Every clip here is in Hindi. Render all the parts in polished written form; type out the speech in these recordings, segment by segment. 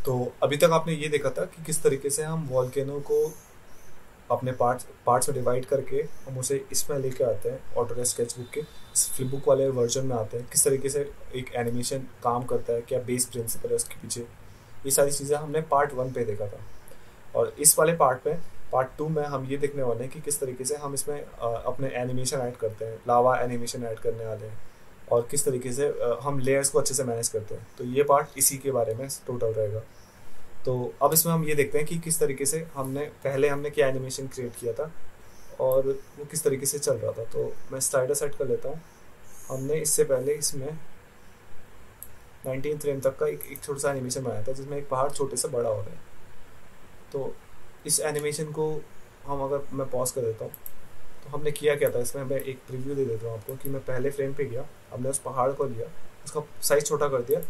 तो अभी तक आपने ये देखा था कि किस तरीके से हम वॉल्केनो को अपने पार्ट्स पार्ट्स में डिवाइड करके हम उसे इसमें लेके आते हैं ऑटोडेस्क स्केचबुक के फ्लिप बुक वाले वर्जन में आते हैं, किस तरीके से एक एनिमेशन काम करता है, क्या बेस प्रिंसिपल है उसके पीछे। ये सारी चीज़ें हमने पार्ट 1 पे देखा था। और इस वाले पार्ट में, पार्ट 2 में हम ये देखने वाले हैं कि किस तरीके से हम इसमें अपने एनिमेशन ऐड करते हैं, लावा एनिमेशन ऐड करने वाले हैं, और किस तरीके से हम लेयर्स को अच्छे से मैनेज करते हैं। तो ये पार्ट इसी के बारे में टोटल रहेगा। तो अब इसमें हम ये देखते हैं कि किस तरीके से हमने क्या एनिमेशन क्रिएट किया था और वो किस तरीके से चल रहा था। तो मैं स्लाइडर सेट कर लेता हूँ। हमने इससे पहले इसमें 19 फ्रेम तक का एक छोटा सा एनिमेशन बनाया था जिसमें एक पहाड़ छोटे से बड़ा हो रहा है। तो इस एनिमेशन को हम अगर मैं पॉज कर देता हूँ, तो हमने किया क्या था इसमें, मैं एक प्रीव्यू दे देता हूँ आपको कि मैं पहले फ्रेम पे गया, हमने उस पहाड़ को लिया, उसका साइज छोटा कर दिया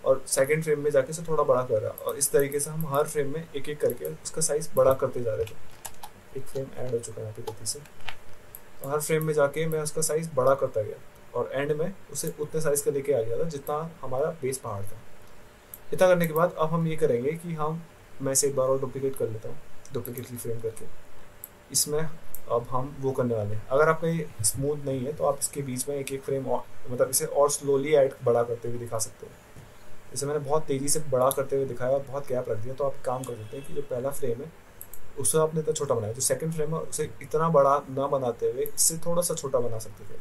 और सेकंड फ्रेम में जाके उसे थोड़ा बड़ा कर रहा, और इस तरीके से हम हर फ्रेम में एक एक करके उसका साइज बड़ा करते जा रहे थे। एक फ्रेम ऐड हो चुका है यहाँ पे गलती से। तो हर फ्रेम में जाके मैं उसका साइज बड़ा करता गया और एंड में उसे उतने साइज का लेके आ गया था जितना हमारा बेस पहाड़ था। इतना करने के बाद अब हम ये करेंगे कि मैं इसे एक बार और डुप्लीकेट कर लेता हूँ, डुप्लीकेट की फ्रेम करके इसमें अब हम वो करने वाले हैं। अगर आपका ये स्मूथ नहीं है तो आप इसके बीच में एक एक फ्रेम और, मतलब इसे और स्लोली ऐड बड़ा करते हुए दिखा सकते हो। जैसे मैंने बहुत तेज़ी से बड़ा करते हुए दिखाया और बहुत गैप रख दिया, तो आप काम कर सकते हैं कि जो पहला फ्रेम है उसे आपने इतना छोटा बनाया, जो सेकंड फ्रेम है उसे इतना बड़ा ना बनाते हुए इससे थोड़ा सा छोटा बना सकते थे।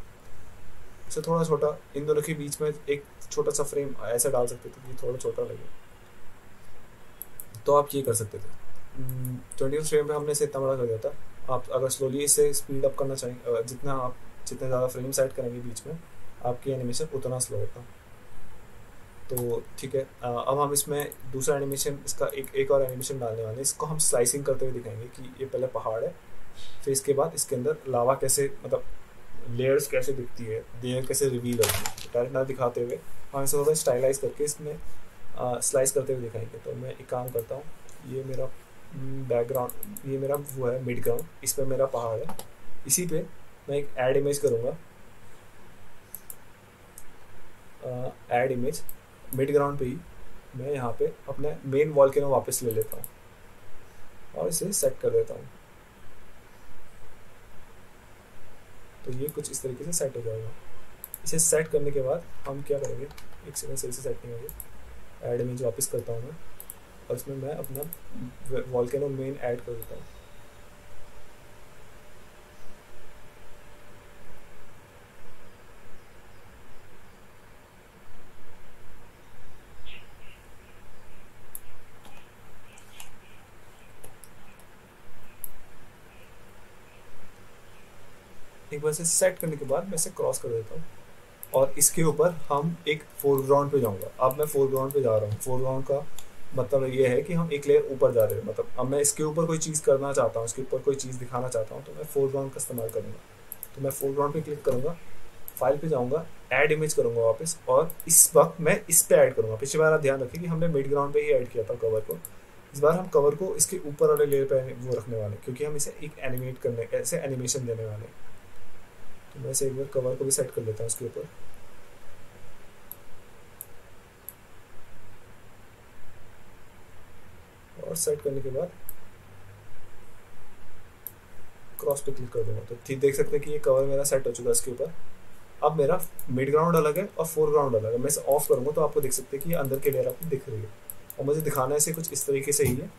इससे थोड़ा छोटा, इन दोनों के बीच में एक छोटा सा फ्रेम ऐसा डाल सकते थे कि थोड़ा छोटा लगे। तो आप ये कर सकते थे। 20 फ्रेम पे हमने इसे इतना बड़ा कर दिया था। आप अगर स्लोली इसे स्पीड अप करना चाहेंगे, जितने ज़्यादा फ्रेम्स ऐड करेंगे बीच में, आपकी एनिमेशन उतना स्लो होता। तो ठीक है, अब हम इसमें दूसरा एनिमेशन, इसका एक और एनिमेशन डालने वाले हैं। इसको हम स्लाइसिंग करते हुए दिखाएंगे कि ये पहले पहाड़ है, फिर इसके बाद इसके अंदर लावा कैसे, मतलब लेयर्स कैसे दिखती है, लेयर कैसे रिवील होती है, डायरेक्ट ना दिखाते हुए हम इसे थोड़ा स्टाइलाइज करके इसमें स्लाइस करते हुए दिखाएंगे। तो मैं एक काम करता हूँ, ये मेरा बैकग्राउंड, ये मेरा वो है मिड ग्राउंड, इस पर मेरा पहाड़ है, इसी पे मैं एक ऐड इमेज करूँगा। ऐड इमेज मिड ग्राउंड पे ही मैं यहाँ पे अपने मेन वॉल्केनो वापस ले लेता हूँ और इसे सेट कर देता हूँ। तो ये कुछ इस तरीके से सेट हो जाएगा। इसे सेट करने के बाद हम क्या करेंगे, एक सेकंड से इसे सेट नहीं होगी, ऐड इमेज वापस करता हूँ मैं और इसमें मैं अपना वॉल्केनो मेन ऐड कर देता हूँ। एक बार से सेट करने के बाद मैं इसे क्रॉस कर देता हूँ और इसके ऊपर हम एक फोरग्राउंड पे जाऊँगा। अब मैं फोरग्राउंड पे जा रहा हूँ। फोरग्राउंड का मतलब ये है कि हम एक लेयर ऊपर जा रहे हैं, मतलब अब मैं इसके ऊपर कोई चीज़ करना चाहता हूँ, इसके ऊपर कोई चीज़ दिखाना चाहता हूँ, तो मैं फोरग्राउंड का इस्तेमाल करूँगा। तो मैं फोरग्राउंड पे क्लिक करूँगा, फाइल पे जाऊँगा, ऐड इमेज करूँगा वापस, और इस वक्त मैं इस पे ऐड करूँगा। पिछली बार आप ध्यान रखें कि हमने मिड ग्राउंड पे ही ऐड किया था कवर को। इस बार हम कवर को इसके ऊपर वाले लेयर पे वो रखने वाले हैं, क्योंकि हम इसे एक एनिमेट करने, ऐसे एनिमेशन देने वाले हैं। तो मैं इसे एक बार कवर को भी सेट कर लेता हूँ उसके ऊपर। और सेट करने के बाद क्रॉस पे क्लिक कर दूंगा, तो ठीक देख सकते हैं कि ये कवर मेरा सेट हो चुका है इसके ऊपर। अब मेरा मिड ग्राउंड अलग है और फोरग्राउंड अलग है। मैं इसे ऑफ करूंगा तो आपको देख सकते हैं कि ये अंदर की लेयर आपको दिख रही है। और मुझे दिखाना ऐसे कुछ इस तरीके से ही है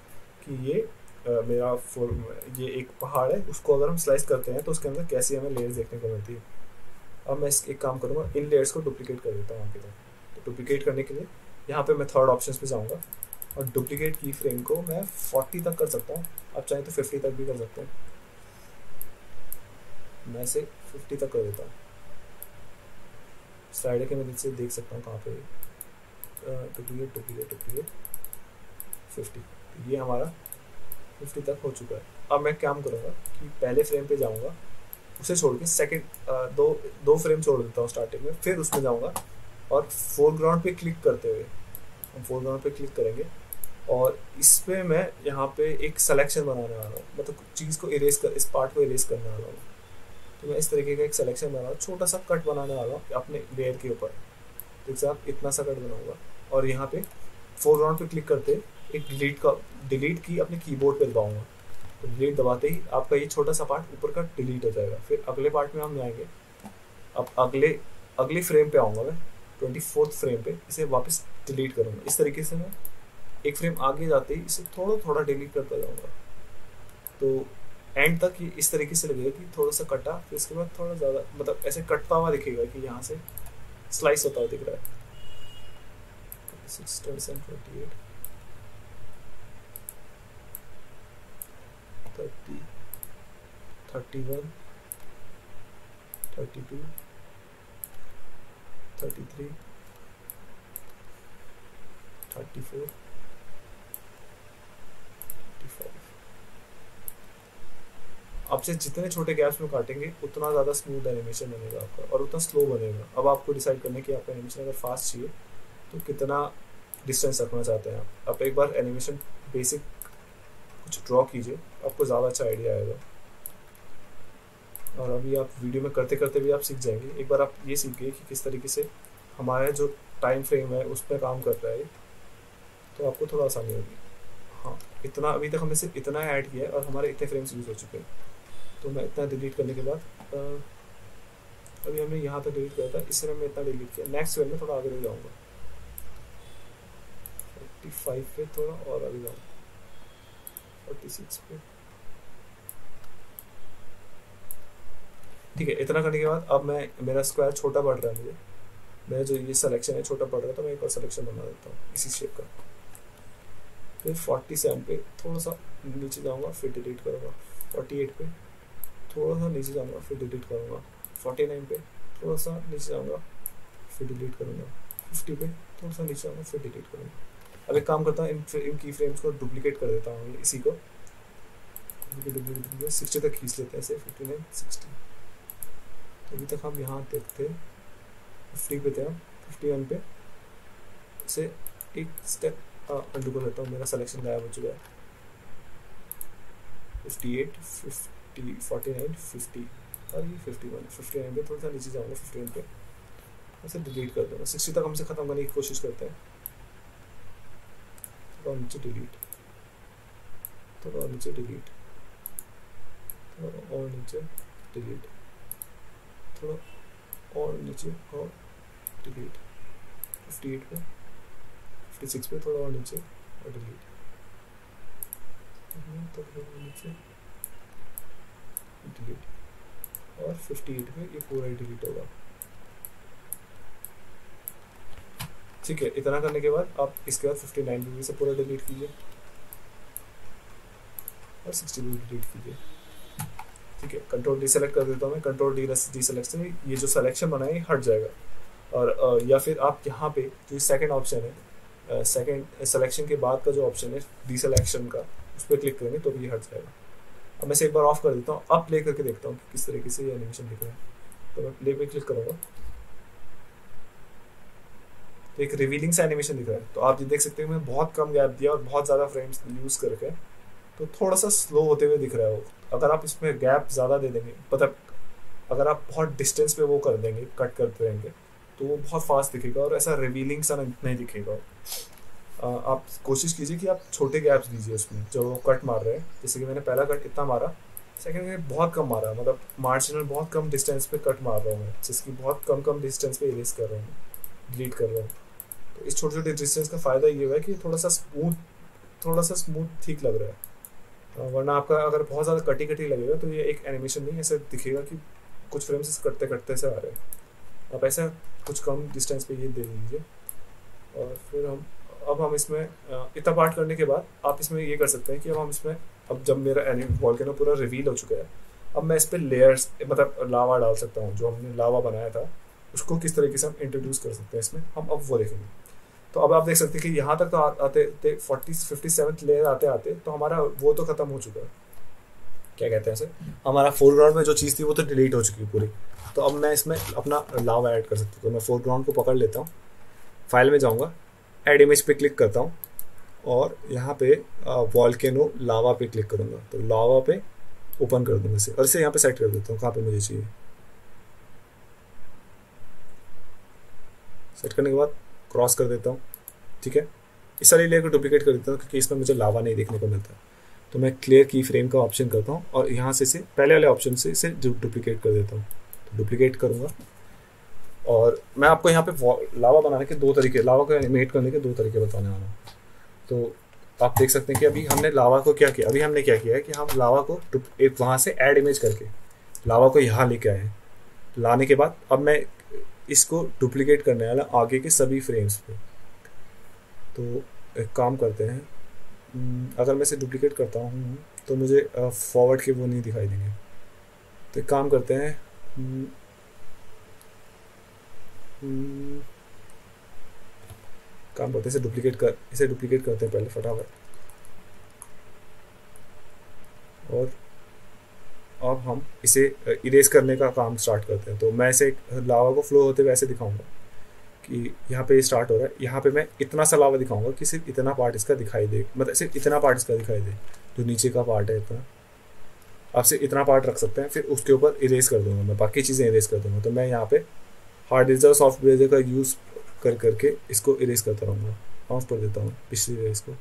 कि ये ये एक पहाड़ है, उसको अगर हम स्लाइस करते हैं तो उसके अंदर कैसी हमें लेयर्स देखने को मिलती है। अब मैं एक काम करूँगा, इन लेयर्स को डुप्लीकेट कर देता हूँ आगे तक। तो डुप्लीकेट करने के लिए यहाँ पे मैं थर्ड ऑप्शन पे जाऊँगा और डुप्लीकेट की फ्रेम को मैं 40 तक कर सकता हूँ, आप चाहें तो 50 तक भी कर सकते हैं। मैं इसे 50 तक कर देता हूँ। स्लाइडर की मदद से देख सकता हूँ कहाँ पे डुप्लीकेट डुप्लीकेट डुप्लीकेट 50। ये हमारा 50 तक हो चुका है। अब मैं काम करूँगा कि पहले फ्रेम पे जाऊँगा, उसे छोड़ के सेकेंड दो फ्रेम छोड़ देता हूँ स्टार्टिंग में, फिर उसमें जाऊँगा और फोरग्राउंड पे क्लिक करते हुए हम फोरग्राउंड पे क्लिक करेंगे और इस पे मैं यहाँ पे एक सिलेक्शन बनाने वाला हूँ, मतलब चीज़ को इरेज कर, इस पार्ट को इरेज करने वाला हूँ। तो मैं इस तरीके का एक सिलेक्शन बना रहा हूँ, छोटा सा कट बनाने वाला हूँ अपने लेयर के ऊपर। जैसे आप इतना सा कट बनाऊंगा और यहाँ पे फोरग्राउंड पे क्लिक करते एक डिलीट की अपने कीबोर्ड पे दबाऊंगा, तो डिलीट दबाते ही आपका ये छोटा सा पार्ट ऊपर का डिलीट हो जाएगा। फिर अगले पार्ट में हम जाएंगे। अब अगले फ्रेम पे आऊँगा मैं, 24th फ्रेम पे इसे वापस डिलीट करूँगा। इस तरीके से मैं एक फ्रेम आगे जाते ही इसे थोड़ा थोड़ा डिलीट करता जाऊँगा, तो एंड तक ये इस तरीके से लगेगा कि थोड़ा सा कटा, फिर इसके बाद थोड़ा ज़्यादा मतलब ऐसे कटता हुआ दिखेगा कि यहाँ से स्लाइस होता हुआ दिख रहा है। 26, 27, 28, 30, 31, 32, 33, 34, 35। आपसे जितने छोटे गैप्स में काटेंगे उतना ज़्यादा स्मूथ एनिमेशन बनेगा आपका और उतना स्लो बनेगा। अब आपको डिसाइड करना है कि आपका एनिमेशन अगर फास्ट चाहिए तो कितना डिस्टेंस रखना चाहते हैं आप एक बार एनिमेशन बेसिक कुछ ड्रॉ कीजिए, आपको ज़्यादा अच्छा आइडिया आएगा। और अभी आप वीडियो में करते करते भी आप सीख जाएंगे। एक बार आप ये सीखिए कि किस तरीके से हमारा जो टाइम फ्रेम है उस पर काम कर रहा है, तो आपको थोड़ा आसानी होगी। हाँ, इतना अभी तक हमने सिर्फ इतना ऐड किया है और हमारे इतने फ्रेम्स यूज़ हो चुके हैं। तो मैं इतना डिलीट करने के बाद अभी हमने यहाँ तक डिलीट किया था, इससे मैं इतना डिलीट किया। नेक्स्ट फ्रेम में थोड़ा आगे ले जाऊँगा, 45 पे थोड़ा और आगे जाऊँगा, 46 पे। ठीक है, इतना करने के बाद अब मेरा स्क्वायर छोटा बढ़ रहा है, मुझे मेरा जो ये सिलेक्शन है छोटा पड़ रहा है, तो मैं एक और सिलेक्शन बना देता हूँ इसी शेप का। फिर 47 पे थोड़ा सा नीचे जाऊँगा, फिर डिलीट करूँगा। 48 पे थोड़ा सा नीचे जाऊँगा, फिर डिलीट करूँगा। 49 पे थोड़ा सा नीचे जाऊँगा, फिर डिलीट करूँगा। 50 पे थोड़ा सा नीचे जाऊँगा, फिर डिलीट करूँगा। अब एक काम करता हूँ, इन की फ्रेम्स को डुप्लीकेट कर देता हूँ, इसी को डुप्लीकेट 60 तक खींच लेते हैं ऐसे, 59, 60। तो अभी तक हम यहाँ देखते 50 पे थे, हम 51 पे इसे एक स्टेप अंडू कर लेता हूँ, मेरा सिलेक्शन गायब हो चुका है। 58, 50, 49, 50 और ये 51, 59 पे थोड़ा सा नीचे जाऊँगा, 51 पे ऐसे डिलीट कर दूँगा। 60 तक हमसे ख़त्म करने की कोशिश करते हैं। थोड़ा नीचे डिलीट, थोड़ा नीचे डिलीट, थोड़ा और नीचे डिलीट, थोड़ा और नीचे और डिलीट। 58 पे, 56 पे थोड़ा और नीचे और डिलीट, थोड़ा नीचे डिलीट, और 58 पे ये पूरा ही डिलीट होगा। ठीक है, इतना करने के बाद आप इसके बाद 59 पे से पूरा डिलीट कीजिए और 60 पे डिलीट कीजिए। ठीक है, कंट्रोल डी सेलेक्ट कर देता हूँ मैं। कंट्रोल डी सेलेक्ट से ये जो सिलेक्शन बना है हट जाएगा। और या फिर आप यहाँ पे जो सेकंड ऑप्शन है, सेकंड सिलेक्शन के बाद का जो ऑप्शन है डी सेलेक्शन का, उस पर क्लिक करेंगे तो भी हट जाएगा। अब मैं इसे एक बार ऑफ कर देता हूँ, अब प्ले करके देखता हूँ कि किस तरीके से ये एनिमेशन दिख रहा है। तो मैं प्ले पे क्लिक करूँगा तो एक रिवीलिंग सा एनिमेशन दिख रहा है। तो आप ये देख सकते हैं मैं बहुत कम गैप दिया और बहुत ज़्यादा फ्रेम्स यूज़ करके, तो थोड़ा सा स्लो होते हुए दिख रहा है वो। अगर आप इसमें गैप ज़्यादा दे देंगे, मतलब अगर आप बहुत डिस्टेंस पे वो कर देंगे, कट करते रहेंगे, तो वो बहुत फास्ट दिखेगा और ऐसा रिवीलिंग सा नहीं दिखेगा। आप कोशिश कीजिए कि आप छोटे गैप्स दीजिए उसमें जो वो कट मार रहे हैं। जैसे कि मैंने पहला कट इतना मारा, सेकंड में बहुत कम मारा, मतलब मार्जिनल बहुत कम डिस्टेंस पे कट मार रहा हूँ मैं, जिसकी बहुत कम डिस्टेंस पे इरेज कर रहा हूँ, डिलीट कर रहा हूँ। तो इस छोटे छोटे डिस्टेंस का फ़ायदा ये है कि थोड़ा सा स्मूथ ठीक लग रहा है। वरना आपका अगर बहुत ज़्यादा कटी लगेगा तो ये एक एनिमेशन नहीं ऐसे दिखेगा कि कुछ फ्रेम्स कटते कटते से आ रहे हैं। आप ऐसा कुछ कम डिस्टेंस पे ये दे दीजिए। और फिर हम इसमें इतना पार्ट करने के बाद आप इसमें ये कर सकते हैं कि अब जब मेरा वॉल्केनो पूरा रिवील हो चुका है, अब मैं इस पर लेयर्स मतलब लावा डाल सकता हूँ। जो हमने लावा बनाया था उसको किस तरीके से हम इंट्रोड्यूस कर सकते हैं इसमें, हम अब वो देखेंगे। तो अब आप देख सकते हैं कि यहाँ तक तो आते 57 लेयर आते तो हमारा वो तो ख़त्म हो चुका है, क्या कहते हैं इसे, हमारा फोरग्राउंड में जो चीज़ थी वो तो डिलीट हो चुकी है पूरी। तो अब मैं इसमें अपना लावा ऐड कर सकता हूँ। तो मैं फोरग्राउंड को पकड़ लेता हूँ, फाइल में जाऊँगा, ऐड इमेज पे क्लिक करता हूँ और यहाँ पे वॉल्केनो लावा पे क्लिक करूँगा। तो लावा पे ओपन कर दूँगा इसे और इसे यहाँ पे सेट कर देता हूँ कहाँ पे मुझे चाहिए। सेट करने के बाद क्रॉस कर देता हूँ। ठीक है, इस वाली लेयर को डुप्लीकेट कर देता हूँ क्योंकि इसमें मुझे लावा नहीं देखने को मिलता। तो मैं क्लियर की फ्रेम का ऑप्शन करता हूँ और यहाँ से इसे पहले वाले ऑप्शन से इसे डुप्लीकेट कर देता हूँ। तो डुप्लीकेट करूँगा और मैं आपको यहाँ पे लावा बनाने के दो तरीके, लावा को एनिमेट करने के दो तरीके बताने वाला हूँ। तो आप देख सकते हैं कि अभी हमने लावा को क्या किया, अभी हमने क्या किया है कि हम लावा को एक वहाँ से ऐड इमेज करके लावा को यहाँ लेके आए हैं। लाने के बाद अब मैं इसको डुप्लीकेट करने वाला आगे के सभी फ्रेम्स पे। तो एक काम करते हैं, अगर मैं इसे डुप्लीकेट करता हूँ तो मुझे फॉरवर्ड के वो नहीं दिखाई देंगे। तो एक काम करते हैं, काम करते हैं इसे डुप्लीकेट करते हैं पहले फटाफट। और अब हम इसे इरेज करने का काम स्टार्ट करते हैं। तो मैं इसे लावा को फ्लो होते हुए ऐसे दिखाऊंगा कि यहाँ पे स्टार्ट हो रहा है, यहाँ पे मैं इतना सा लावा दिखाऊंगा कि सिर्फ इतना पार्ट इसका दिखाई दे, मतलब सिर्फ इतना पार्ट इसका दिखाई दे, जो नीचे का पार्ट है इतना। आप सिर्फ इतना पार्ट रख सकते हैं, फिर उसके ऊपर इरेज कर दूंगा मैं, बाकी चीज़ें इरेज कर दूंगा। तो मैं यहाँ पे हार्ड इरेजर सॉफ्ट इरेजर का यूज़ करके इसको इरेज करता रहूँगा। ऑफ कर देता हूँ पिछली इरेज को,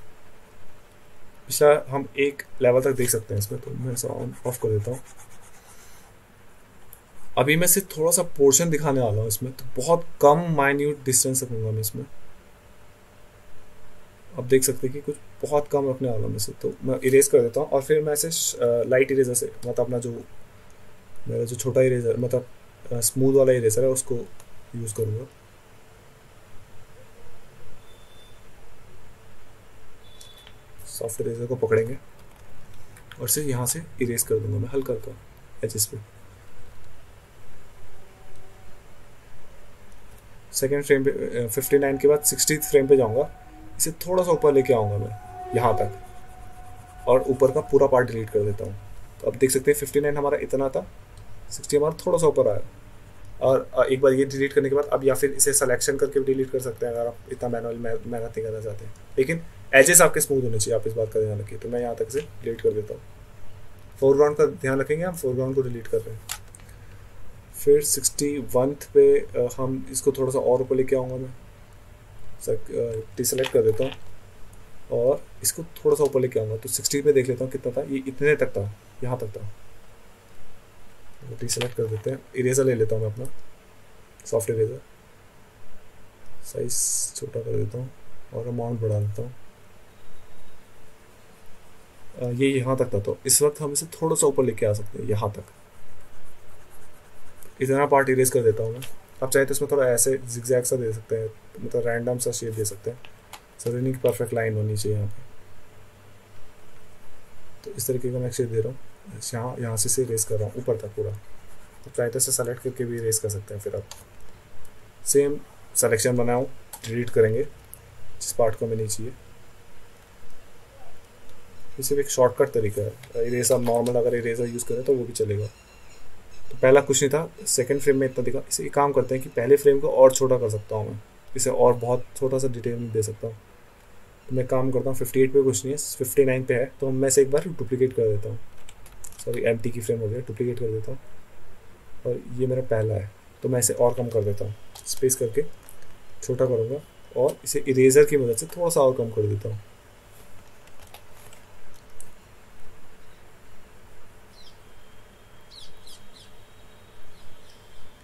पिछला हम एक लेवल तक देख सकते हैं इसमें, तो मैं इसे ऑफ कर देता हूँ। अभी मैं सिर्फ थोड़ा सा पोर्शन दिखाने वाला हूँ इसमें, तो बहुत कम माइन्यूट डिस्टेंस रखूँगा मैं इसमें। अब देख सकते हैं कि कुछ बहुत कम रखने वाला हूँ मैं से, तो मैं इरेज कर देता हूँ और फिर मैं इसे लाइट इरेजर से, मतलब अपना जो मेरा जो छोटा इरेजर, मतलब स्मूथ वाला इरेजर है, उसको यूज़ करूँगा। सॉफ्ट इरेजर को पकड़ेंगे और सिर्फ यहाँ से इरेज कर दूंगा मैं हल्का हल्का एजेस पे। सेकेंड फ्रेम पे 59 के बाद 60th फ्रेम पे जाऊँगा, इसे थोड़ा सा ऊपर लेके आऊँगा मैं यहाँ तक, और ऊपर का पूरा पार्ट डिलीट कर देता हूँ। तो अब देख सकते हैं 59 हमारा इतना था, 60 हमारा थोड़ा सा ऊपर आया। और एक बार ये डिलीट करने के बाद अब या फिर इसे सिलेक्शन करके भी डिलीट कर सकते हैं अगर आप इतना मैनुअल मेहनत नहीं करना चाहते हैं, लेकिन एजेस आपके स्मूथ होने चाहिए, आप इस बात का ध्यान रखिए। तो मैं यहाँ तक इसे डिलीट कर देता हूँ। फोरग्राउंड का ध्यान रखेंगे, हम फोरग्राउंड को डिलीट कर रहे हैं। फिर 61 पे हम इसको थोड़ा सा और ऊपर लेके आऊँगा मैं, डिसेलेक्ट कर देता हूँ और इसको थोड़ा सा ऊपर लेके आऊँगा। तो 60 पे देख लेता हूँ कितना था, ये इतने तक था, यहाँ तक था। डिसेलेक्ट कर देते हैं, इरेजर ले लेता हूँ मैं अपना सॉफ्ट इरेजर, साइज छोटा कर देता हूँ और अमाउंट बढ़ा देता हूँ। ये यहाँ तक था, तो इस वक्त हम इसे थोड़ा सा ऊपर लेके आ सकते हैं, यहाँ तक। इतना पार्ट इरेज कर देता हूँ मैं। आप चाहे तो इसमें थोड़ा ऐसे जिगजैग सा दे सकते हैं, मतलब रैंडम सा शेप दे सकते हैं, जरूरी नहीं कि परफेक्ट लाइन होनी चाहिए यहाँ पे। तो इस तरीके का मैं शेप दे रहा हूँ, यहाँ से इरेज कर रहा हूँ ऊपर तक पूरा। तो चाहे तो इसे सेलेक्ट करके भी इरेज कर सकते हैं। फिर आप सेम सेलेक्शन बनाऊँ, डिलीट करेंगे जिस पार्ट को हमें नहीं चाहिए। ये सिर्फ एक शॉर्टकट तरीका है, इरेजर नॉर्मल अगर इरेजर यूज़ करें तो वो भी चलेगा। तो पहला कुछ नहीं था, सेकंड फ्रेम में इतना दिखा। इसे एक काम करते हैं कि पहले फ्रेम को और छोटा कर सकता हूँ मैं, इसे और बहुत छोटा सा डिटेल में दे सकता हूँ। तो मैं काम करता हूँ 58 पे कुछ नहीं है, 59 पे है, तो मैं इसे एक बार डुप्लीकेट कर देता हूँ। सॉरी, एम्प्टी की फ्रेम हो गया, डुप्लीकेट कर देता हूँ। और ये मेरा पहला है, तो मैं इसे और कम कर देता हूँ, स्पेस करके छोटा करूँगा और इसे इरेजर की मदद से थोड़ा सा और कम कर देता हूँ।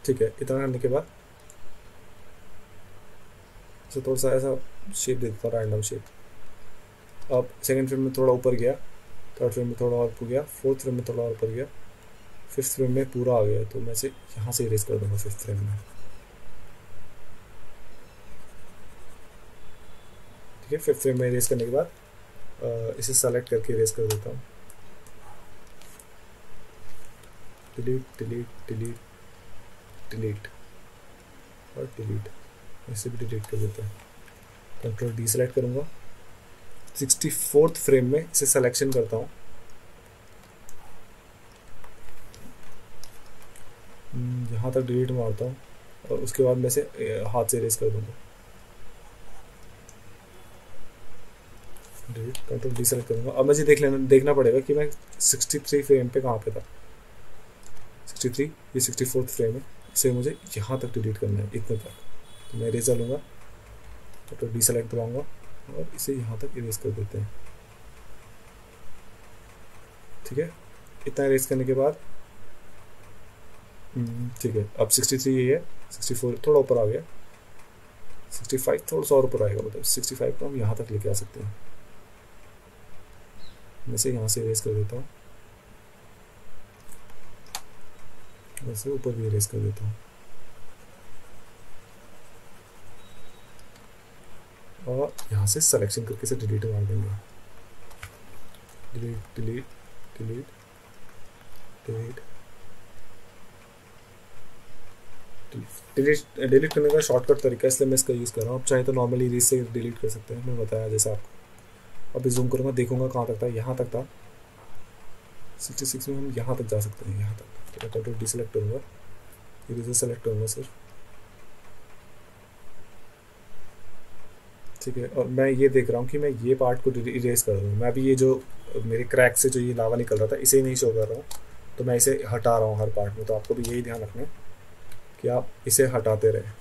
ठीक है, इतना करने के बाद इसे थोड़ा सा ऐसा शेप दे देता हूँ, रैंडम शेप। अब सेकंड फ्रेम में थोड़ा ऊपर गया, थर्ड फ्रेम में थोड़ा और ऊपर गया, फोर्थ फ्रेम में थोड़ा और ऊपर गया, फिफ्थ फ्रेम में पूरा आ गया। तो मैं इसे यहाँ से इरेज कर दूंगा फिफ्थ फ्रेम में। ठीक है, फिफ्थ फ्रेम में इरेज करने के बाद इसे सेलेक्ट करके इरेज कर देता हूँ। डिलीट डिलीट डिलीट डिलीट और डिलीट, इसे भी डिलीट कर देता हूँ। कंट्रोल डी सेलेक्ट करूँगा, 64th फ्रेम में इसे सिलेक्शन करता हूँ, यहाँ तक डिलीट मारता हूँ और उसके बाद मैं इसे हाथ से इरेज कर दूँगा। डिलीट, कंट्रोल डी सेलेक्ट करूँगा। अब मुझे देखना पड़ेगा कि मैं 63 फ्रेम पे कहाँ पे था। 63, ये 64th फ्रेम है, इसे मुझे यहाँ तक डिलीट करना है, इतने तक। तो मैं इरेजर लूँगा, कंट्रोल डी सेलेक्ट दबाऊँगा और इसे यहाँ तक इरेज कर देते हैं। ठीक है, इतना इरेज करने के बाद ठीक है, अब 63 ये है, 64 थोड़ा ऊपर आ गया, 65 थोड़ा सा और ऊपर आएगा, मतलब 65 को हम यहाँ तक लेके आ सकते हैं। मैं इसे यहाँ से इरेज कर देता हूँ, वैसे ऊपर भी इरेज कर देता हूँ, और यहाँ से सिलेक्शन करके इसे डिलीट मार देंगे। Delete delete delete delete delete delete करने का शॉर्टकट तरीका, इसलिए मैं इसका यूज़ कर रहा हूँ। आप चाहे तो नॉर्मली इरेज से डिलीट कर सकते हैं, मैं बताया जैसा आपको। अभी जूम करूँगा, देखूंगा कहाँ तक था, यहाँ तक था 66 में, हम यहाँ तक जा सकते हैं, यहाँ तक। तो मैं कंट्रोल डी सेलेक्ट करूँगा, इरेजर सेलेक्ट करूँगा सिर्फ। ठीक है, और मैं ये देख रहा हूँ कि मैं ये पार्ट को इरेज कर रहा हूँ। मैं अभी ये जो मेरे क्रैक से जो ये लावा निकल रहा था, इसे नहीं शो कर रहा हूँ, तो मैं इसे हटा रहा हूँ हर पार्ट में। तो आपको भी यही ध्यान रखना है कि आप इसे हटाते रहें।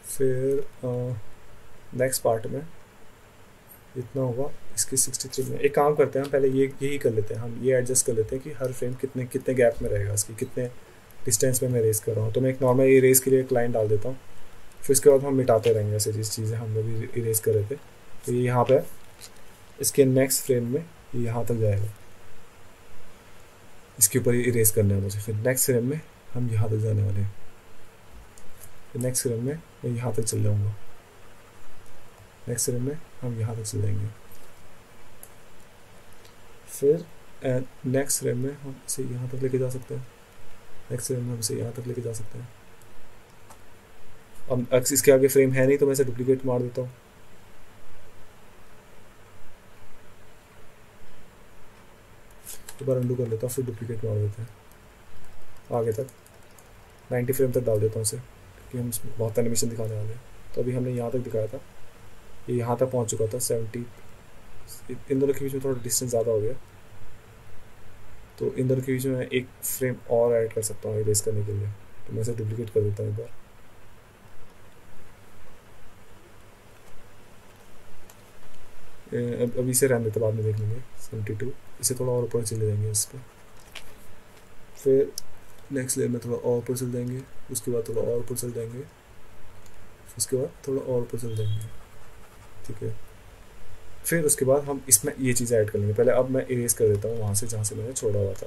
फिर नेक्स्ट पार्ट में इतना होगा, इसकी 63 में। एक काम करते हैं, हम पहले ये यही कर लेते हैं, हम ये एडजस्ट कर लेते हैं कि हर फ्रेम कितने कितने गैप में रहेगा, इसकी कितने डिस्टेंस में मैं रेस कर रहा हूँ। तो मैं एक नॉर्मल इरेज के लिए एक लाइन डाल देता हूँ, फिर इसके बाद हम मिटाते रहेंगे ऐसे जिस चीज़ें हमने भी इरेज कर रहे थे। तो ये यहाँ पे इसके नेक्स्ट फ्रेम में ये यहाँ तक जाएगा, इसके ऊपर इरेज करना है मुझे। फिर नेक्स्ट फ्रेम में हम यहाँ तक जाने वाले हैं, फिर नेक्स्ट फ्रेम में मैं यहाँ तक चल जाऊँगा, नेक्स्ट फ्रेम में हम यहाँ तक चल जाएंगे, फिर नेक्स्ट फ्रेम में हम इसे यहाँ तक लेके जा सकते हैं, नेक्स्ट फ्रेम में हम इसे यहाँ तक लेके जा सकते हैं। अब इसके आगे फ्रेम है नहीं, तो मैं इसे डुप्लीकेट मार देता हूँ। दोबारा अंडू कर लेता हूँ, फिर डुप्लीकेट मार देते हैं आगे तक, 90 फ्रेम तक डाल देता हूँ इसे, क्योंकि हम इसमें बहुत एनिमेशन दिखाने वाले हैं। तो अभी हमने यहाँ तक दिखाया था, ये यहाँ तक पहुँच चुका था 70। इन दोनों के बीच में थोड़ा डिस्टेंस ज़्यादा हो गया, तो इन दोनों के बीच में मैं एक फ्रेम और ऐड कर सकता हूँ इरेज करने के लिए। तो मैं इसे डुप्लीकेट कर देता हूँ एक बार। अभी इसे रहने देते, बाद में देख लेंगे। 72, इसे थोड़ा और ऊपर चले जाएंगे इस पर, फिर नेक्स्ट लेयर में थोड़ा और ऊपर चल जाएंगे, उसके बाद थोड़ा और ऊपर चल जाएंगे, उसके बाद थोड़ा और ऊपर चल जाएंगे। ठीक है, फिर उसके बाद हम इसमें ये चीज़ें ऐड कर लेंगे। पहले अब मैं इरेज कर देता हूँ वहाँ से जहाँ से मैंने छोड़ा हुआ था,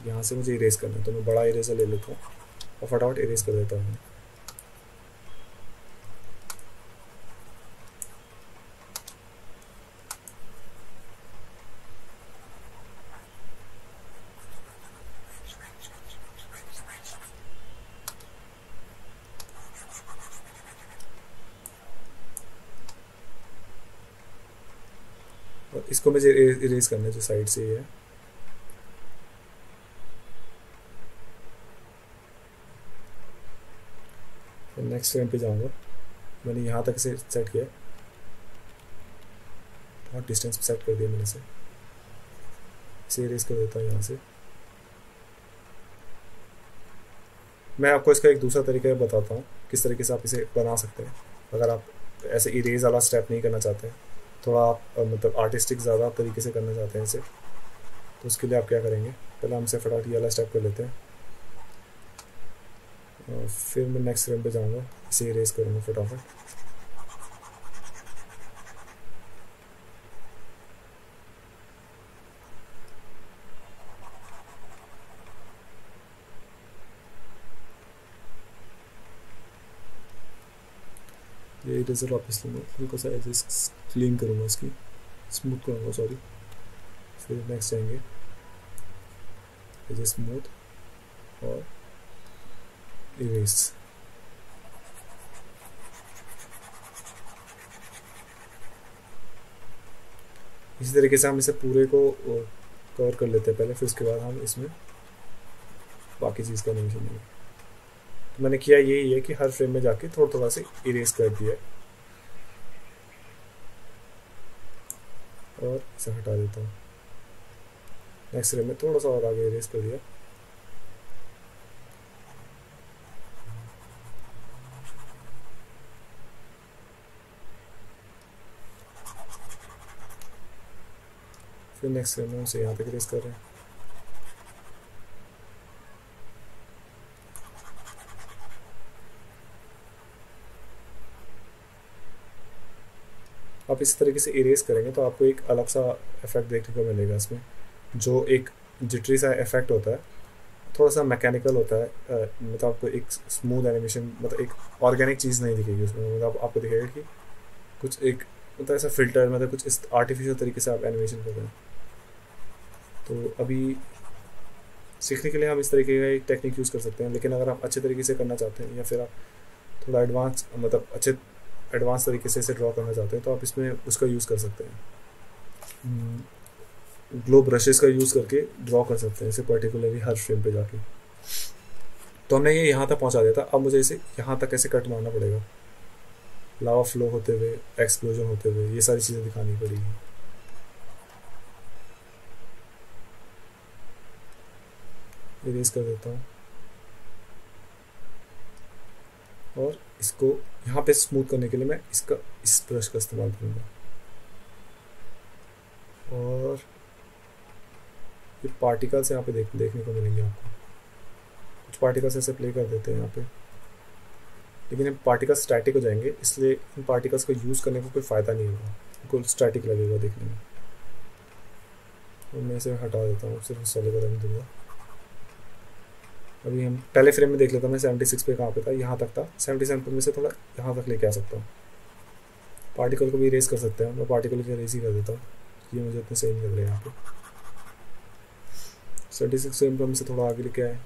यहाँ से मुझे इरेज करना है, तो मैं बड़ा इरेजर ले लेता हूँ और फटाफट इरेज कर देता हूँ। और इसको मुझे इरेज करना है जो साइड से ही है। फिर नेक्स्ट फ्रेम पे जाऊंगा, मैंने यहाँ तक इसे सेट किया, बहुत डिस्टेंस पे सेट कर दिया मैंने इसे इरेज कर देता हूँ यहाँ से। मैं आपको इसका एक दूसरा तरीका बताता हूँ किस तरीके से आप इसे बना सकते हैं। अगर आप ऐसे इरेज वाला स्टेप नहीं करना चाहते हैं, थोड़ा आप मतलब आर्टिस्टिक ज़्यादा तरीके से करना चाहते हैं इसे, तो उसके लिए आप क्या करेंगे, पहले हम इसे फटाफट ये वाला स्टेप कर लेते हैं, और फिर मैं नेक्स्ट फ्रेम पे जाऊँगा, इसे इरेज करूँगा फटाफट। ये इरेजर वापस लूँगा, हल्का सा ऐसे क्लीन करूँगा, इसकी स्मूथ करूँगा, सॉरी। फिर नेक्स्ट जाएंगे, ऐसे स्मूथ और इरेज। इसी तरीके से हम इसे पूरे को कवर कर लेते हैं पहले, फिर उसके बाद हम इसमें बाकी चीज़ का नहीं सुनेंगे। तो मैंने किया यही है कि हर फ्रेम में जाके थोड़ा थोड़ा से इरेज कर दिया। और इसे हटा देता हूँ। नेक्स्ट फ्रेम में थोड़ा सा और आगे इरेज कर दिया। फिर नेक्स्ट फ्रेम में उसे यहाँ तक इरेज कर रहे हैं। आप इस तरीके से इरेज करेंगे तो आपको एक अलग सा इफेक्ट देखने को मिलेगा इसमें, जो एक जिटरी सा इफेक्ट होता है, थोड़ा सा मैकेनिकल होता है। मतलब आपको एक स्मूथ एनिमेशन, मतलब एक ऑर्गेनिक चीज़ नहीं दिखेगी उसमें। मतलब आपको दिखेगा कि कुछ एक मतलब ऐसा फिल्टर, मतलब कुछ इस आर्टिफिशियल तरीके से आप एनिमेशन कर रहे हैं। तो अभी सीखने के लिए हम इस तरीके का एक टेक्निक यूज़ कर सकते हैं, लेकिन अगर आप अच्छे तरीके से करना चाहते हैं या फिर आप थोड़ा एडवांस, मतलब अच्छे एडवांस तरीके से इसे ड्रॉ करना चाहते हैं, तो आप इसमें उसका यूज़ कर सकते हैं। ग्लो ब्रशेस का यूज़ करके ड्रॉ कर सकते हैं इसे पर्टिकुलरली हर फ्रेम पे जाके। तो हमने ये यहाँ तक पहुँचा दिया था। अब मुझे इसे यहाँ तक ऐसे कट मारना पड़ेगा, लावा फ्लो होते हुए, एक्सप्लोजन होते हुए, ये सारी चीज़ें दिखानी पड़ेगी। इरेज कर देता हूँ और इसको यहाँ पे स्मूथ करने के लिए मैं इस ब्रश का इस्तेमाल करूँगा। और ये पार्टिकल्स यहाँ पे देखने को मिलेंगे आपको। कुछ पार्टिकल्स ऐसे प्ले कर देते हैं यहाँ पे, लेकिन ये पार्टिकल्स स्टैटिक हो जाएंगे, इसलिए इन पार्टिकल्स को यूज़ करने को कोई फ़ायदा नहीं होगा, बिल्कुल स्टैटिक लगेगा देखने में। तो मैं इसे हटा देता हूँ, सिर्फ सॉलिड का रंग दूँगा। अभी हम पहले फ्रेम में देख लेता हूँ मैं 76 पे कहाँ पे था, यहाँ तक था। 77 पे में से थोड़ा यहाँ तक लेके आ सकता हूँ। पार्टिकल को भी इरेज कर सकते हैं, मैं पार्टिकल की इरेज ही कर देता हूँ, ये मुझे इतने सही नहीं लग रहे यहाँ पे। 76 फ्रेम पे हम से थोड़ा आगे लेके आए,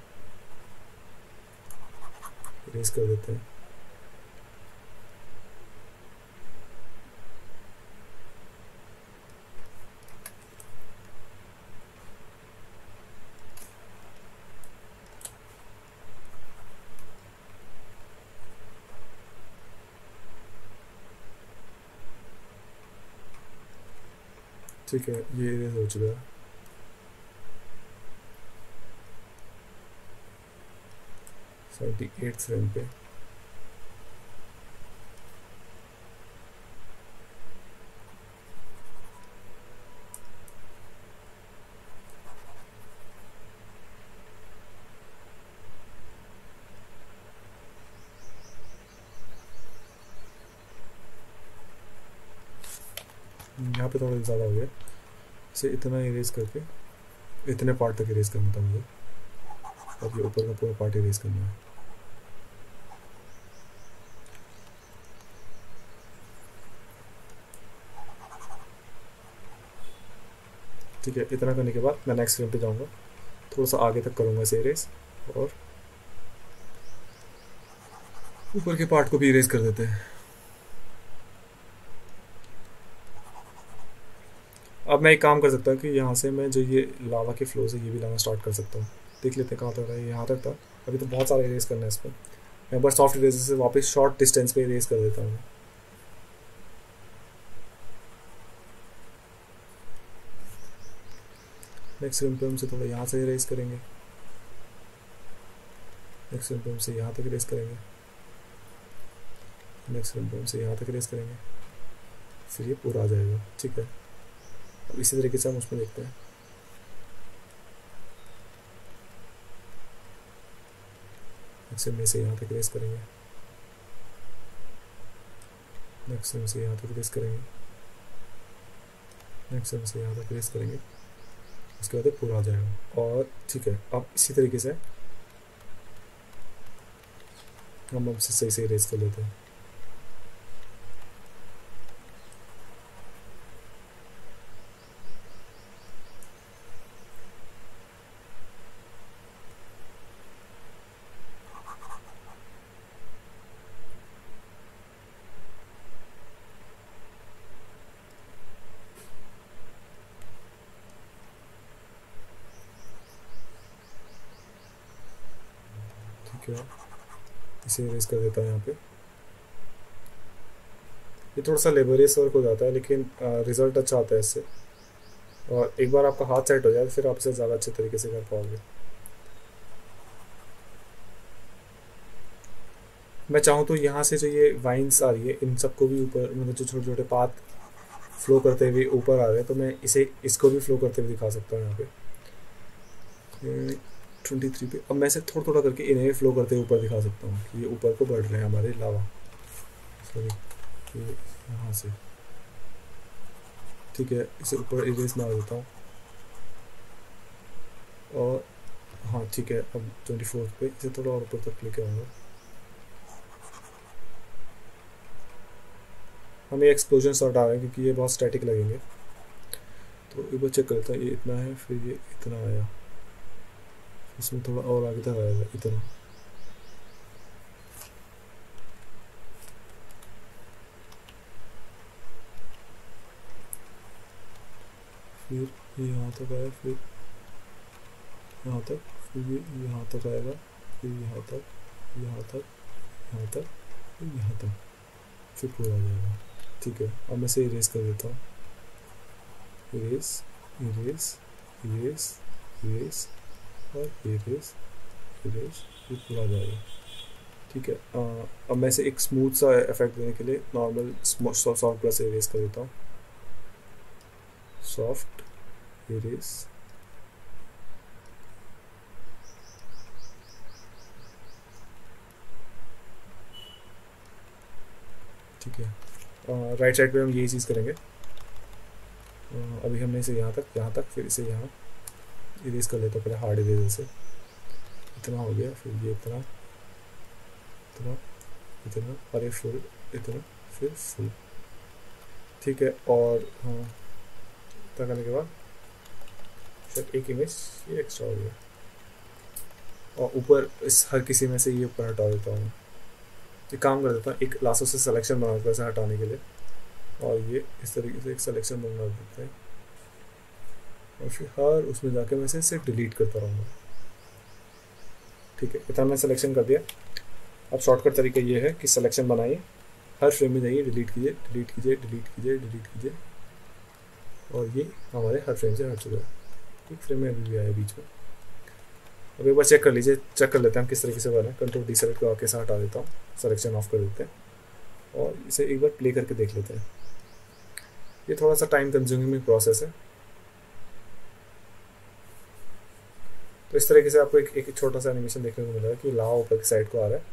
इरेज कर देते हैं। ठीक है, ये इरेज हो चुका है। सेवेंटी 8 फ्रेम पे यहाँ पे थोड़ा ज़्यादा हो गया, इसे इतना इरेज करके इतने पार्ट तक इरेज करना था मुझे, और ये ऊपर का पूरा पार्ट इरेज करना है। ठीक है, इतना करने के बाद मैं नेक्स्ट फ्रेम पे जाऊँगा, थोड़ा सा आगे तक करूँगा इसे इरेज, और ऊपर के पार्ट को भी इरेज कर देते हैं। अब मैं एक काम कर सकता हूँ कि यहाँ से मैं जो ये लावा के फ्लो है ये भी लाना स्टार्ट कर सकता हूँ। देख लेते हैं कहाँ तक रहा है, यहाँ तक था। अभी तो बहुत सारा इरेज करना है इस पर। मैं बस सॉफ्ट इरेजर से वापस शॉर्ट डिस्टेंस पे इरेज कर देता हूँ। नेक्स्ट फ्रेम पे हमसे थोड़ा यहाँ से इरेज करेंगे, नेक्स्ट फ्रेम पे हमसे यहाँ तक इरेज करेंगे, नेक्स्ट फ्रेम पे हमसे यहाँ तक इरेज करेंगे, फिर ये पूरा आ जाएगा। ठीक है, अब इसी तरीके से हम उसमें देखते हैं। नेक्स्ट फ्रेम में से यहाँ तक इरेज करेंगे, नेक्स्ट फ्रेम से यहाँ तक इरेज करेंगे, नेक्स्ट फ्रेम से यहाँ तक इरेज करेंगे, उसके बाद पूरा आ जाएगा। और ठीक है, अब इसी तरीके से हम अब सही से इरेज कर लेते हैं। ठीक है, इसे इरेज कर देता है। यहाँ पे ये थोड़ा सा लेबोरियस वर्क हो जाता है, लेकिन रिजल्ट अच्छा आता है इससे। और एक बार आपका हाथ सेट हो जाए फिर आप इसे ज़्यादा अच्छे तरीके से कर पाओगे। मैं चाहूँ तो यहाँ से जो ये वाइन्स आ रही है इन सबको भी ऊपर, मतलब जो छोटे छोटे पाथ फ्लो करते हुए ऊपर आ रहे हैं, तो मैं इसको भी फ्लो करते हुए दिखा सकता हूँ यहाँ पे 23 पे। अब मैं इसे थोड़ा थोड़ा करके इन्हें फ्लो करते हुए ऊपर दिखा सकता हूँ कि ये ऊपर को बढ़ रहे हैं हमारे लावा। सॉरी, ये यहाँ से ठीक है, इसे ऊपर इरेज मार देता हूँ। और हाँ ठीक है, अब 24 पे इसे थोड़ा और ऊपर तक लेके आऊँगा। हमें एक्सप्लोजन शॉट आ रहा है क्योंकि ये बहुत स्टैटिक लगेंगे, तो एक बार चेक करता है। ये इतना है, फिर ये इतना आया, इसमें थोड़ा और आगे तक आएगा इतना। फिर ये यहाँ तक आया, फिर यहाँ तक, फिर ये यहाँ तक आएगा, फिर यहाँ तक, यहाँ तक, यहाँ तक, फिर यहाँ तक, फिर पूरा आ जाएगा। ठीक है, अब मैं इसे इरेज कर देता हूँ। इरेज, इरेज, इरेज, इरेज और इरेज, इरेज, ये पूरा आ जाएगा। ठीक है, अब मैं इसे एक स्मूथ सा इफेक्ट देने के लिए नॉर्मल सॉफ्ट ब्रश से इरेज कर देता हूँ। सॉफ्ट इरेज, ठीक है। राइट साइड पे हम यही चीज़ करेंगे। अभी हमने इसे यहाँ तक, फिर इसे यहाँ इरेज कर लेता हूँ पहले हार्ड इरेजर से। इतना हो गया, फिर ये इतना, इतना, इतना, और ये फुल, इतना, फिर फुल। ठीक है, और हाँ इतना करने के बाद शायद एक इमेज ये एक्स्ट्रा हो गया, और ऊपर इस हर किसी में से ये ऊपर हटा देता हूँ। एक काम कर देता हूँ, एक लासो से सिलेक्शन बना देता है हटाने के लिए, और ये इस तरीके से एक सिलेक्शन बना देते हैं, और फिर हर उसमें जाके मैं इसे डिलीट करता रहूँगा। ठीक है, इतना मैं सिलेक्शन कर दिया। अब शॉर्टकट तरीका ये है कि सिलेक्शन बनाइए, हर फ्रेम में जाइए, डिलीट कीजिए, डिलीट कीजिए, डिलीट कीजिए, डिलीट कीजिए, और ये हमारे हर फ्रेम से हट चुका है। एक फ्रेम में अभी भी आया बीच में। अब एक बार चेक कर लीजिए, चेक कर लेते हैं हम किस तरीके से बना है। कंट्रोल डी सेलेक्ट करके से हटा देता हूँ, सिलेक्शन ऑफ कर देते हैं, और इसे एक बार प्ले करके देख लेते हैं। ये थोड़ा सा टाइम कंज्यूमिंग प्रोसेस है। तो इस तरीके से आपको एक छोटा सा एनिमेशन देखने को मिलेगा कि लावा ऊपर की साइड को आ रहा है,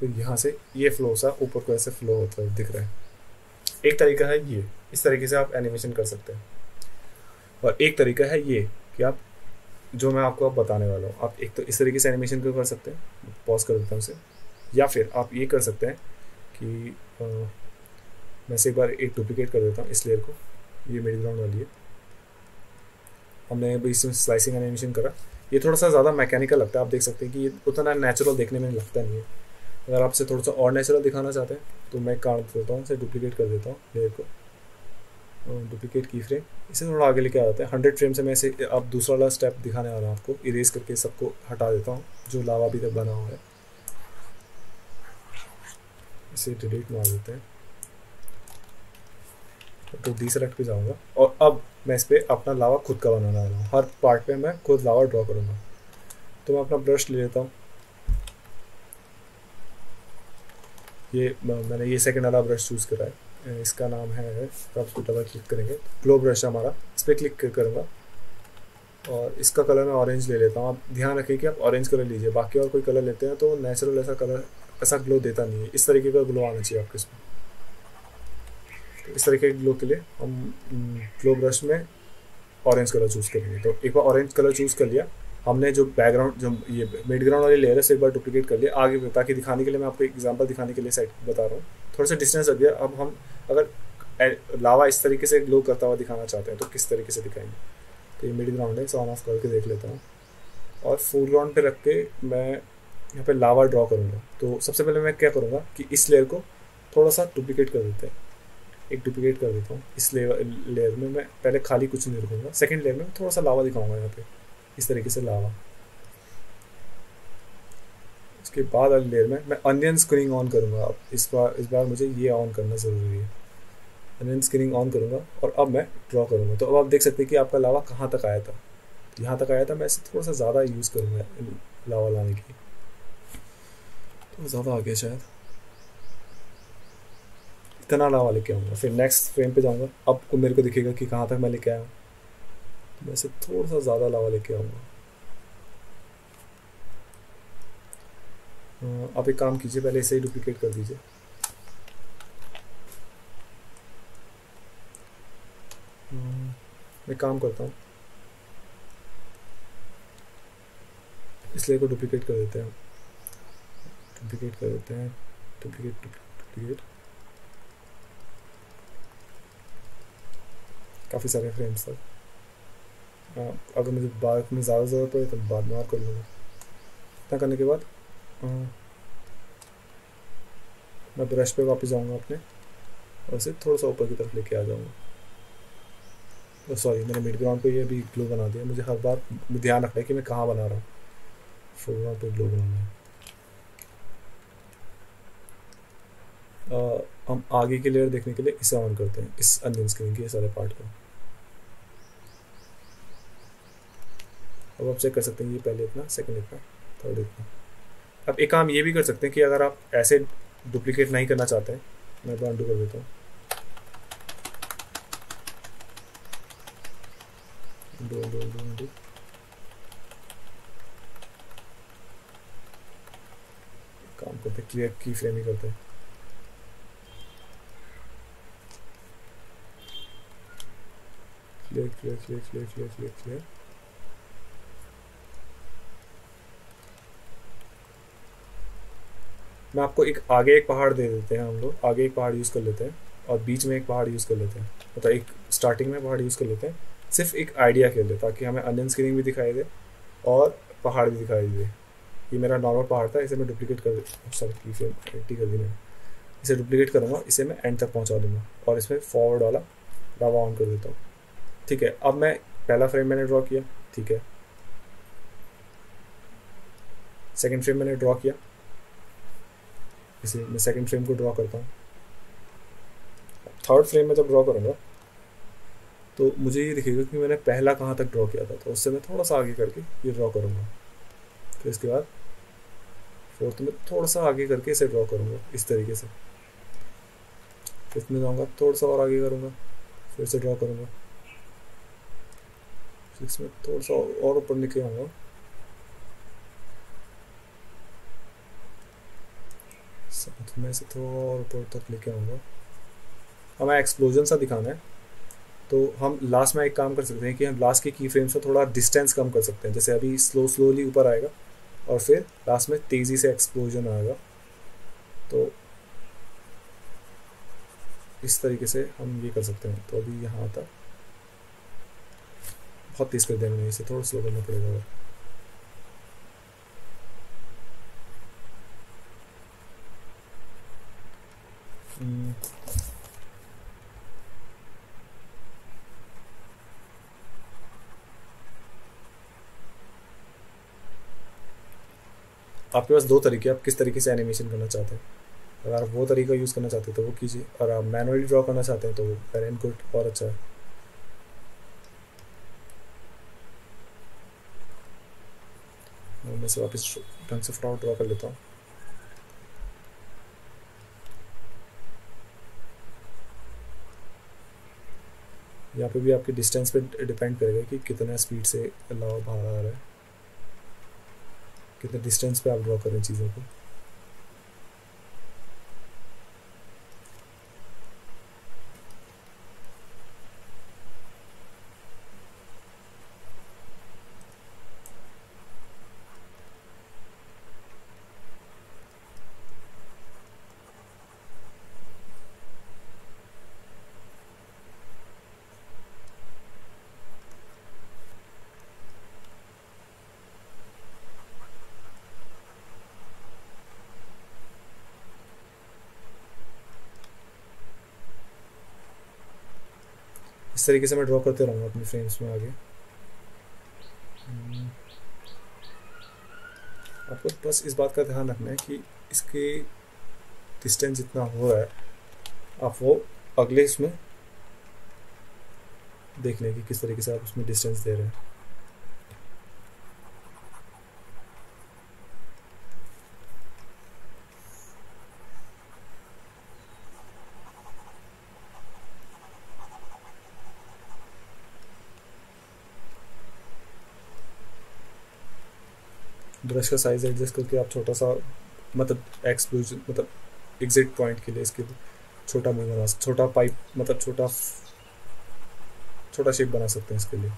फिर यहाँ से ये फ्लो सा ऊपर को ऐसे फ्लो होता है दिख रहा है। एक तरीका है ये, इस तरीके से आप एनिमेशन कर सकते हैं। और एक तरीका है ये कि आप, जो मैं आपको अब बताने वाला हूँ, आप एक तो इस तरीके से एनिमेशन को कर सकते हैं, पॉज कर देता हूँ इसे, या फिर आप ये कर सकते हैं कि मैं से एक बार एक डुप्लीकेट कर देता हूँ इस लेयर को, ये मिड ग्राउंड वाली है। हमने अभी इसमें स्लाइसिंग एनिमेशन करा, ये थोड़ा सा ज़्यादा मैकेनिकल लगता है, आप देख सकते हैं कि ये उतना नेचुरल देखने में लगता नहीं है। अगर आप इसे थोड़ा सा और नेचुरल दिखाना चाहते हैं तो मैं काम करता हूँ, इसे डुप्लीकेट कर देता हूँ लेयर को, डुप्लीकेट की फ्रेम, इसे थोड़ा आगे लेके आ जाता है। 100 फ्रेम से मैं इसे अब दूसरा वाला स्टेप दिखाने आ रहा हूँ आपको, इरेज करके सबको हटा देता हूँ जो लावा अभी तक बना हुआ है, इसे डिलीट मार देते हैं। तो डी सेलेक्ट पे जाऊँगा, और अब मैं इस पर अपना लावा खुद का बनाने वाला हूँ। हर पार्ट पे मैं खुद लावा ड्रॉ करूँगा। तो मैं अपना ब्रश ले लेता हूँ, ये मैंने ये सेकंड वाला ब्रश चूज़ करा है, इसका नाम है, तो आप इसको डबल क्लिक करेंगे, ग्लो ब्रश हमारा, इस पर क्लिक करूँगा, और इसका कलर मैं ऑरेंज ले लेता हूँ। आप ध्यान रखिए कि आप ऑरेंज कलर लीजिए, बाकी और कोई कलर लेते हैं तो नेचुरल ऐसा कलर, ऐसा ग्लो देता नहीं है। इस तरीके का ग्लो आना चाहिए आपके इसमें। तो इस तरीके के ग्लो के लिए हम ग्लो ब्रश में ऑरेंज कलर चूज़ करेंगे। तो एक बार ऑरेंज कलर चूज़ कर लिया हमने, जो बैकग्राउंड, जो ये मिड ग्राउंड वाली लेयर है, से एक बार डुप्लीकेट कर लिया आगे, ताकि दिखाने के लिए, मैं आपको एग्जांपल दिखाने के लिए सेट बता रहा हूँ, थोड़ा सा डिस्टेंस रख दिया। अब हम अगर लावा इस तरीके से ग्लो करता हुआ दिखाना चाहते हैं तो किस तरीके से दिखाएंगे। तो ये मिड ग्राउंड है, इसे ऑन ऑफ करके देख लेता हूँ, और फुल ग्राउंड पे रख के मैं यहाँ पे लावा ड्रॉ करूँगा। तो सबसे पहले मैं क्या करूँगा कि इस लेयर को थोड़ा सा डुप्लीकेट कर देते हैं, एक डुप्लीकेट कर देता हूँ। इस लेयर में मैं पहले खाली कुछ नहीं रखूँगा, सेकंड लेयर में थोड़ा सा लावा दिखाऊंगा यहाँ पे, इस तरीके से लावा। उसके बाद वाली लेयर में मैं अनियन स्क्रीनिंग ऑन करूँगा। अब इस बार मुझे ये ऑन करना ज़रूरी है। अनियन स्क्रीनिंग ऑन करूँगा और अब मैं ड्रॉ करूँगा। तो अब आप देख सकते हैं कि आपका लावा कहाँ तक आया था, यहाँ तक आया था। मैं इसे थोड़ा सा ज़्यादा यूज़ करूँगा लावा लाने की, तो ज़्यादा आ गया शायद, इतना लावा लेके आऊँगा। फिर नेक्स्ट फ्रेम पे जाऊँगा, अब को मेरे को दिखेगा कि कहाँ तक मैं लेके आया हूँ, तो मैं इसे थोड़ा सा ज़्यादा लावा लेके आऊँगा। आप एक काम कीजिए, पहले इसे ही डुप्लीकेट कर दीजिए। मैं काम करता हूँ, इसलिए को डुप्लीकेट कर देते हैं, डुप्लीकेट कर देते हैं, डुप्लीकेट डुप्लीकेट, काफ़ी सारे फ्रेम्स तक। अगर मुझे बाद में ज़्यादा ज़रूरत पड़े तो बाद में और कर लूँगा। इतना करने के बाद मैं ब्रश पे वापस जाऊँगा अपने, और इसे थोड़ा सा ऊपर की तरफ लेके आ जाऊँगा। सॉरी, मैंने मिड ग्राउंड पे ये भी ग्लो बना दिया। मुझे हर बार ध्यान रखना है कि मैं कहाँ बना रहा हूँ। फोरग्राउंड पे ग्लो बनाना है। हम आगे की लेयर देखने के लिए इसे ऑन करते हैं, इस अनियन स्क्रीन के सारे पार्ट को। अब आप चेक कर सकते हैं, ये पहले इतना, सेकंड इतना, थर्ड इतना। अब एक काम ये भी कर सकते हैं कि अगर आप ऐसे डुप्लीकेट नहीं करना चाहते हैं, मैं तो अनडू कर देता हूँ, अनडू। काम करते हैं, क्लियर की फ्रेम ही करते हैं। Clear clear clear clear clear clear clear. मैं आपको एक आगे एक पहाड़ दे देते हैं, हम लोग आगे एक पहाड़ यूज़ कर लेते हैं और बीच में एक पहाड़ यूज़ कर लेते हैं, मतलब एक स्टार्टिंग में पहाड़ यूज़ कर लेते हैं, सिर्फ एक आइडिया के लिए, ताकि हमें अनियन स्क्रीनिंग भी दिखाई दे और पहाड़ भी दिखाई दे। ये मेरा नॉर्मल पहाड़ था, इसे मैं डुप्लीकेट कर, सॉरी की फ्रेम एंटी कर दी मैंने, इसे डुप्लीकेट करूँगा, इसे मैं एंड तक पहुँचा दूँगा और इसमें फॉरवर्ड वाला लावा ऑन कर देता हूँ। ठीक है, अब मैं पहला फ्रेम मैंने ड्रॉ किया, ठीक है, सेकेंड फ्रेम मैंने ड्रॉ किया, इसे मैं सेकेंड फ्रेम को ड्रॉ करता हूँ। थर्ड फ्रेम में जब ड्रॉ करूँगा तो मुझे ये दिखेगा कि मैंने पहला कहाँ तक ड्रॉ किया था, तो उससे मैं थोड़ा सा आगे करके ये ड्रॉ करूँगा। फिर इसके बाद फोर्थ में थोड़ा सा आगे करके इसे ड्रॉ करूँगा इस तरीके से। फिफ्थ में जाऊँगा, थोड़ा सा और आगे करूँगा, फिर से ड्रॉ करूँगा। सिक्स में थोड़ा सा और ऊपर लेके आऊँगा, साथ में से थोड़ा और ऊपर तक लेके आऊँगा। हमें एक्सप्लोजन सा दिखाना है, तो हम लास्ट में एक काम कर सकते हैं कि हम लास्ट के की फ्रेम से थोड़ा डिस्टेंस कम कर सकते हैं। जैसे अभी स्लोली ऊपर आएगा और फिर लास्ट में तेज़ी से एक्सप्लोजन आएगा, तो इस तरीके से हम ये कर सकते हैं। तो अभी यहाँ तक बहुत तेज़ कर देंगे, इसे थोड़ा स्लो करना पड़ेगा। आपके पास दो तरीके, आप किस तरीके से एनिमेशन करना चाहते हैं। अगर आप वो तरीका यूज़ करना चाहते हैं तो वो कीजिए, और आप मैनुअली ड्रॉ करना चाहते हैं तो वो वेरी गुड और अच्छा है। मैं से वापस ढंग से फ्रॉड ड्रॉ कर लेता हूँ। यहाँ पे भी आपके डिस्टेंस पे डिपेंड करेगा कि कितना स्पीड से लावा बाहर आ रहा है, कितने डिस्टेंस पे आप ड्रॉ करें चीज़ों को। इस तरीके से मैं ड्रॉ करते रहूँगा अपनी फ्रेम्स में आगे। आपको बस इस बात का ध्यान रखना है कि इसके डिस्टेंस जितना हो रहा है आप वो अगले इसमें देख लें कि किस तरीके से आप उसमें डिस्टेंस दे रहे हैं। ब्रश का साइज एडजस्ट करके आप छोटा सा मतलब एक्सप्लोजन मतलब एग्जिट पॉइंट के लिए इसके छोटा मुंह बना, छोटा पाइप मतलब छोटा शेप बना सकते हैं इसके लिए।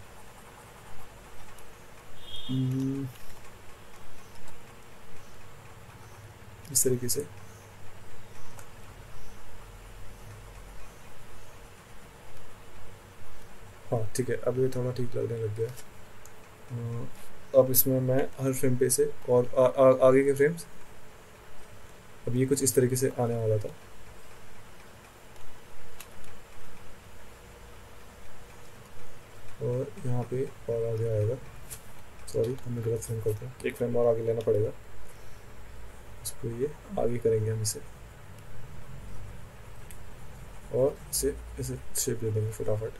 इस तरीके से हाँ ठीक है, अब ये थोड़ा ठीक लगने लग गया। अब इसमें मैं हर फ्रेम पे से और आगे के फ्रेम्स, अब ये कुछ इस तरीके से आने वाला था। और यहाँ पे और आगे आएगा, सॉरी हमने गलत फ्रेम कर दिया, एक फ्रेम और आगे लेना पड़ेगा इसको, ये आगे करेंगे हम इसे और इसे इसे शेप दे देंगे फटाफट।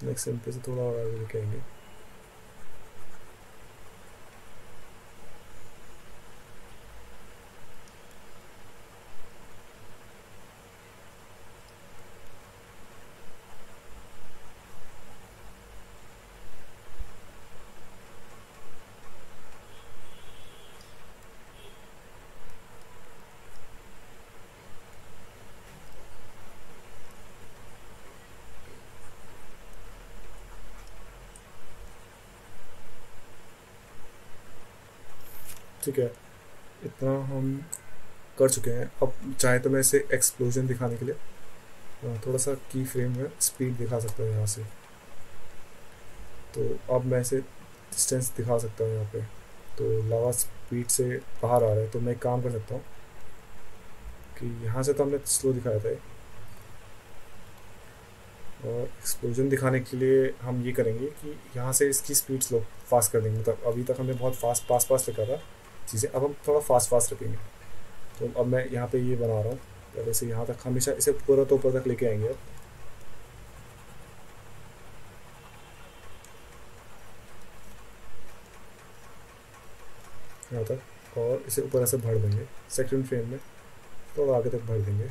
नेक्स्ट फ्रेम पे से थोड़ा और आगे लेके आएंगे। ठीक है, इतना हम कर चुके हैं। अब चाहे तो मैं इसे एक्सप्लोजन दिखाने के लिए थोड़ा सा की फ्रेम में स्पीड दिखा सकता हूँ यहाँ से। तो अब मैं इसे डिस्टेंस दिखा सकता हूँ यहाँ पे, तो लावा स्पीड से बाहर आ रहा है। तो मैं एक काम कर सकता हूँ कि यहाँ से तो हमने स्लो दिखाया था, और एक्सप्लोजन दिखाने के लिए हम ये करेंगे कि यहाँ से इसकी स्पीड स्लो फास्ट कर देंगे। मतलब अभी तक हमने बहुत फास्ट फास्ट रखा था चीज़ें, अब हम थोड़ा फास्ट रखेंगे। तो अब मैं यहाँ पे ये बना रहा हूँ, पहले से यहाँ तक हमेशा इसे पूरा तो ऊपर तक लेके आएंगे अब यहाँ तक, और इसे ऊपर ऐसे भर देंगे। सेकंड फ्रेम में थोड़ा आगे तक भर देंगे।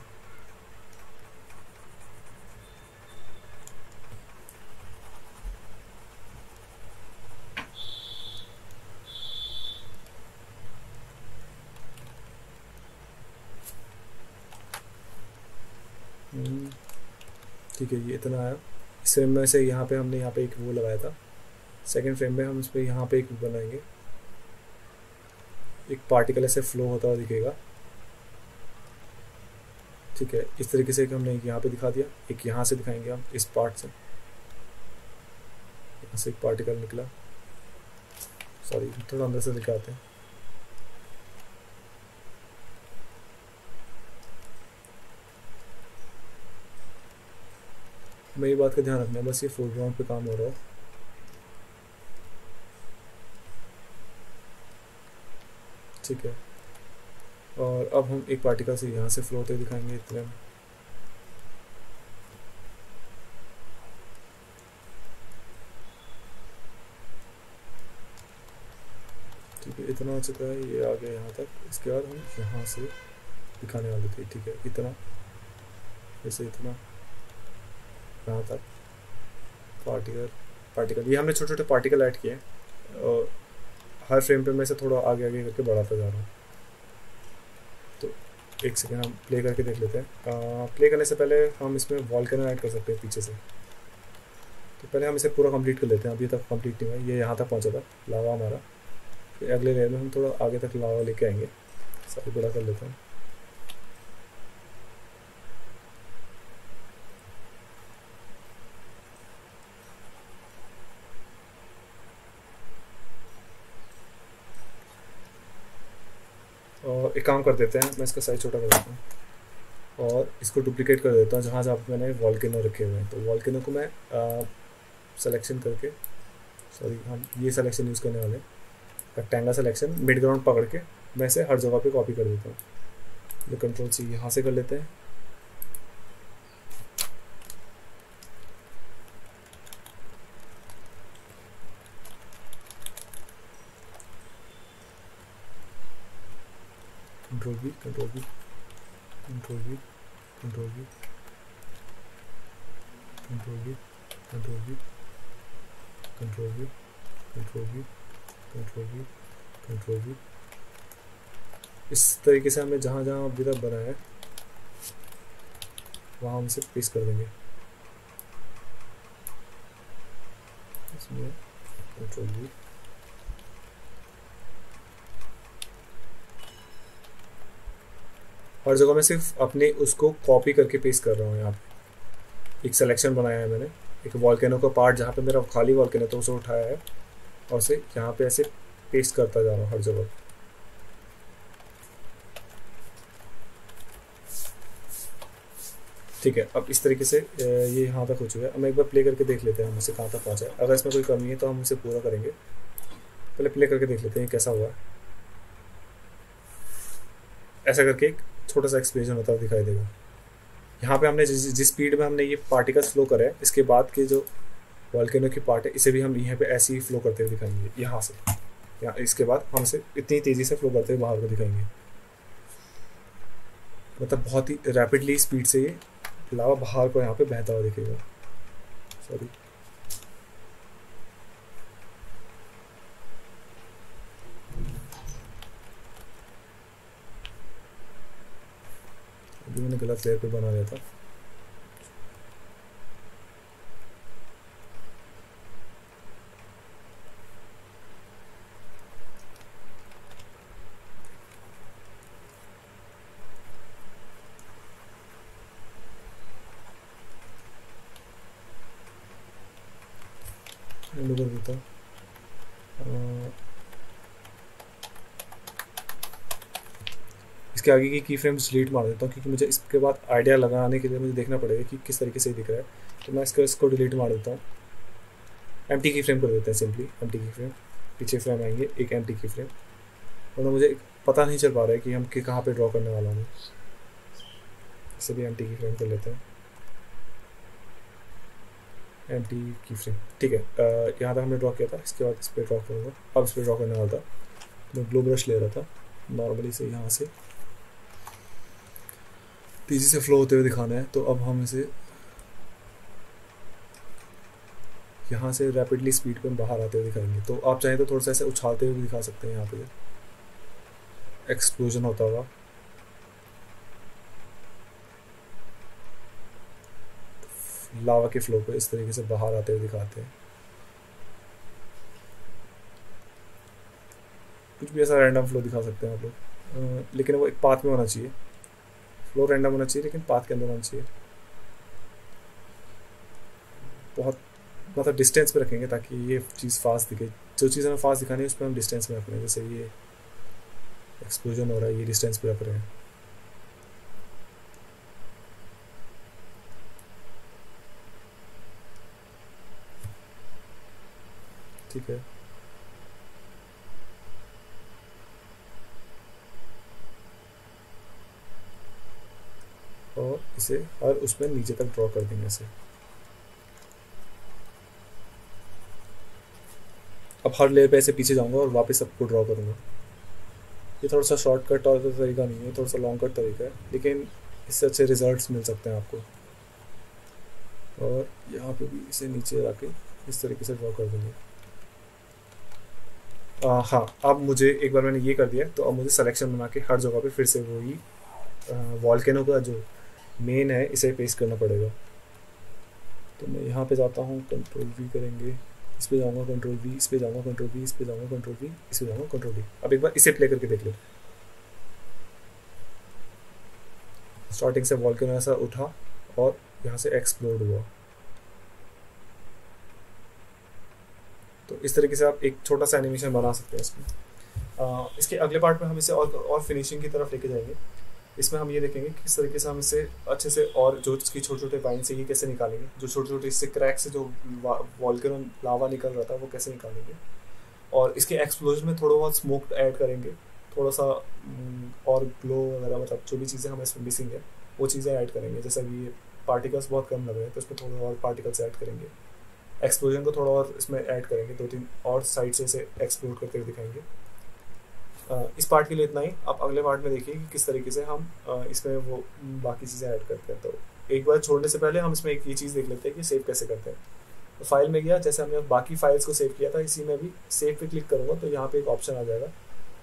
ठीक है, ये इतना आया। इस फ्रेम में से यहाँ पे हमने यहाँ पे एक वो लगाया था, सेकंड फ्रेम में हम इस पर यहाँ पे एक बनाएंगे, एक पार्टिकल ऐसे फ्लो होता हुआ दिखेगा। ठीक है, इस तरीके से हमने यहाँ पे दिखा दिया। एक यहाँ से दिखाएंगे हम, इस पार्ट से यहाँ से एक पार्टिकल निकला, सॉरी थोड़ा अंदर से दिखाते हैं। मेरी बात का ध्यान रखना, बस ये फोरग्राउंड पे काम हो रहा है। ठीक है, और अब हम एक पार्टिकल से यहाँ से फ्लो होते दिखाएंगे इतने में। ठीक है, इतना हो चुका है, ये आ गया यहाँ तक। इसके बाद हम यहाँ से दिखाने वाले थे। ठीक है, इतना जैसे इतना यहाँ तक पार्टिकल ये हमने छोटे छोटे पार्टिकल ऐड किए हैं, और हर फ्रेम पे मैं इसे थोड़ा आगे आगे करके बढ़ाता जा रहा हूँ। तो एक सेकेंड हम प्ले करके देख लेते हैं। प्ले करने से पहले हम इसमें वॉल्केनो ऐड कर सकते हैं पीछे से। तो पहले हम इसे पूरा कंप्लीट कर लेते हैं, अभी तक कंप्लीट नहीं हुआ, ये यहाँ तक पहुँचा था लावा हमारा। फिर अगले लेयर में हम थोड़ा आगे तक लावा लेके आएंगे, सारी बड़ा कर लेते हैं। और एक काम कर देते हैं, मैं इसका साइज छोटा कर देता हूँ और इसको डुप्लीकेट कर देता हूँ जहाँ जहाँ मैंने वॉल्केनो रखे हुए हैं। तो वॉल्केनो को मैं सिलेक्शन करके, सॉरी हम ये सिलेक्शन यूज़ करने वाले हैं, रेक्टेंगल सिलेक्शन, मिड ग्राउंड पकड़ के मैं इसे हर जगह पे कॉपी कर देता हूँ। कंट्रोल सी यहाँ से कर लेते हैं। कंट्रोल भी, कंट्रोल भी, कंट्रोल भी, कंट्रोल भी, कंट्रोल भी, कंट्रोल भी, कंट्रोल भी, कंट्रोल भी, कंट्रोल भी, कंट्रोल भी। इस तरीके से हमें जहाँ जहाँ अभी तक बनाया है वहाँ हम इसे पेस्ट कर देंगे। इसमें कंट्रोल भी, हर जगह मैं सिर्फ अपने उसको कॉपी करके पेस्ट कर रहा हूँ। यहाँ पे एक सिलेक्शन बनाया है मैंने, एक वॉल्केनो का पार्ट जहाँ पे मेरा खाली वॉल्केनो तो उसे उठाया है और उसे यहाँ पे ऐसे पेस्ट करता जा रहा हूँ हर जगह। ठीक है, अब इस तरीके से ये यहाँ तक हो चुका है। अब मैं एक बार प्ले करके देख लेते हैं हम इसे कहाँ तक पहुँचा है। अगर इसमें कोई कमी है तो हम उसे पूरा करेंगे। पहले प्ले करके देख लेते हैं कैसा हुआ है। ऐसा करके एक छोटा सा एक्सप्रेशन होता है दिखाई देगा। यहाँ पे हमने जिस स्पीड में हमने ये पार्टिकल्स फ्लो करे, इसके बाद के जो वॉल्केनो की पार्ट है इसे भी हम यहाँ पे ऐसे ही फ्लो करते हुए दिखाएंगे। यहाँ से यहाँ इसके बाद हम इसे इतनी तेज़ी से फ्लो करते हुए बाहर को दिखाएंगे। मतलब बहुत ही रैपिडली स्पीड से ये लावा बाहर को यहाँ पे बहता हुआ दिखेगा। सॉरी, अभी मैंने गलत लेयर पे बना लिया था। कर देता इसके आगे की फ्रेम्स डिलीट मार देता हूँ क्योंकि मुझे इसके बाद आइडिया लगाने के लिए मुझे देखना पड़ेगा कि किस तरीके से दिख रहा है। तो मैं इसको डिलीट मार देता हूँ। एम्प्टी की फ्रेम कर देते हैं, सिंपली एम्प्टी की फ्रेम। पीछे फ्रेम आएंगे एक एम्प्टी की फ्रेम, वरना मुझे पता नहीं चल पा रहा है कि हम कहाँ पे ड्रॉ करने वाला हूँ। इसे भी एम्प्टी की फ्रेम कर लेते हैं, एम्प्टी की फ्रेम। ठीक है, यहाँ तक हमने ड्रॉ किया था। इसके बाद इस पर ड्रॉ करूँगा। अब इस पर ड्रॉ करने वाला था, मैं ब्लू ब्रश ले रहा था नॉर्मली से, यहाँ से तेज़ी से फ्लो होते हुए दिखाना है। तो अब हम इसे यहाँ से रैपिडली स्पीड पे बाहर आते हुए दिखाएंगे। तो आप चाहें तो थोड़ा सा ऐसे उछालते हुए भी दिखा सकते हैं। यहाँ पे एक्सप्लोजन होता होगा। लावा के फ्लो को इस तरीके से बाहर आते हुए दिखाते हैं। कुछ भी ऐसा रैंडम फ्लो दिखा सकते हैं आप लोग, लेकिन वो एक पाथ में होना चाहिए। फ्लो रैंडम होना चाहिए लेकिन पाथ के अंदर होना चाहिए। बहुत मतलब डिस्टेंस पे रखेंगे ताकि ये चीज़ फास्ट दिखे। जो चीज़ हमें फास्ट दिखानी है उस पर हम डिस्टेंस में रख रहे हैं। जैसे ये एक्सप्लोजन हो रहा है, ये डिस्टेंस पे रख रहे हैं। ठीक है, और इसे हर उसमें नीचे तक ड्रॉ कर देंगे इसे। अब हर लेयर पे ऐसे पीछे जाऊंगा और वापस सबको ड्रॉ करूंगा। ये थोड़ा सा शॉर्टकट और तरीका नहीं है, थोड़ा सा लॉन्ग कट तरीका है, लेकिन इससे अच्छे रिजल्ट्स मिल सकते हैं आपको। और यहाँ पे भी इसे नीचे आके इस तरीके से ड्रॉ कर देंगे। हाँ, अब मुझे एक बार मैंने ये कर दिया तो अब मुझे सिलेक्शन बना के हर जगह पे फिर से वही वॉल्केनो का जो मेन है इसे पेस्ट करना पड़ेगा। तो मैं यहाँ पे जाता हूँ, कंट्रोल वी करेंगे, इस पे जाऊँगा कंट्रोल वी, इस पे जाऊँगा कंट्रोल वी, इस पे जाऊँगा कंट्रोल वी, इस पे जाऊँगा कंट्रोल वी। अब एक बार इसे प्ले करके देख लो। स्टार्टिंग से वॉल्केनो ऐसा उठा और यहाँ से एक्सप्लोड हुआ। तो इस तरीके से आप एक छोटा सा एनिमेशन बना सकते हैं इसमें। इसके अगले पार्ट में हम इसे और फिनिशिंग की तरफ लेके जाएंगे। इसमें हम ये देखेंगे कि किस तरीके से हम इसे अच्छे से, और जो इसकी छोटे छोटे पाइन से ये कैसे निकालेंगे, जो छोटे छोटे इससे क्रैक से जो वॉल्केनो लावा निकल रहा था वो कैसे निकालेंगे, और इसके एक्सप्लोजन में थोड़ा बहुत स्मोक ऐड करेंगे थोड़ा सा और ग्लो वगैरह, मतलब जो भी चीज़ें हमें इसमें मिसिंग है वो चीज़ें ऐड करेंगे। जैसे अभी ये पार्टिकल्स बहुत कम लग रहे हैं तो इसमें थोड़े और पार्टिकल्स ऐड करेंगे। एक्सप्लोजन को थोड़ा और इसमें ऐड करेंगे, 2-3 और साइड से इसे एक्सप्लोर करके दिखाएंगे। इस पार्ट के लिए इतना ही। आप अगले पार्ट में देखिए कि किस तरीके से हम इसमें वो बाकी चीज़ें ऐड करते हैं। तो एक बार छोड़ने से पहले हम इसमें एक ये चीज़ देख लेते हैं कि सेव कैसे करते हैं। तो फाइल में गया, जैसे हमने बाकी फाइल्स को सेव किया था इसी में भी सेव पे क्लिक करूँगा तो यहाँ पे एक ऑप्शन आ जाएगा।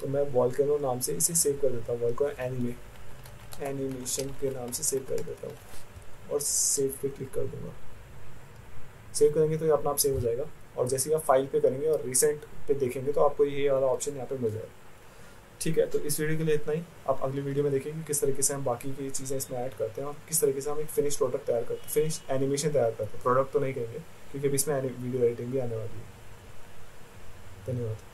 तो मैं वॉल्केनो नाम से इसे सेव कर देता हूँ, वॉल्केनो एनिमेशन के नाम से सेव कर देता हूँ और सेव पे क्लिक कर दूंगा। सेव करेंगे तो ये अपना आप सेव हो जाएगा। और जैसे ही आप फाइल पे करेंगे और रिसेंट पे देखेंगे तो आपको ये वाला ऑप्शन यहाँ पे मिल जाएगा। ठीक है, तो इस वीडियो के लिए इतना ही। आप अगली वीडियो में देखेंगे किस तरीके से हम बाकी की चीज़ें इसमें ऐड करते हैं और किस तरीके से हम एक फिनिश प्रोडक्ट तैयार करते हैं, फिनिश एनिमेशन तैयार करते हैं। प्रोडक्ट तो नहीं कहेंगे क्योंकि अभी इसमें वीडियो एडिटिंग भी आने वाली है। धन्यवाद।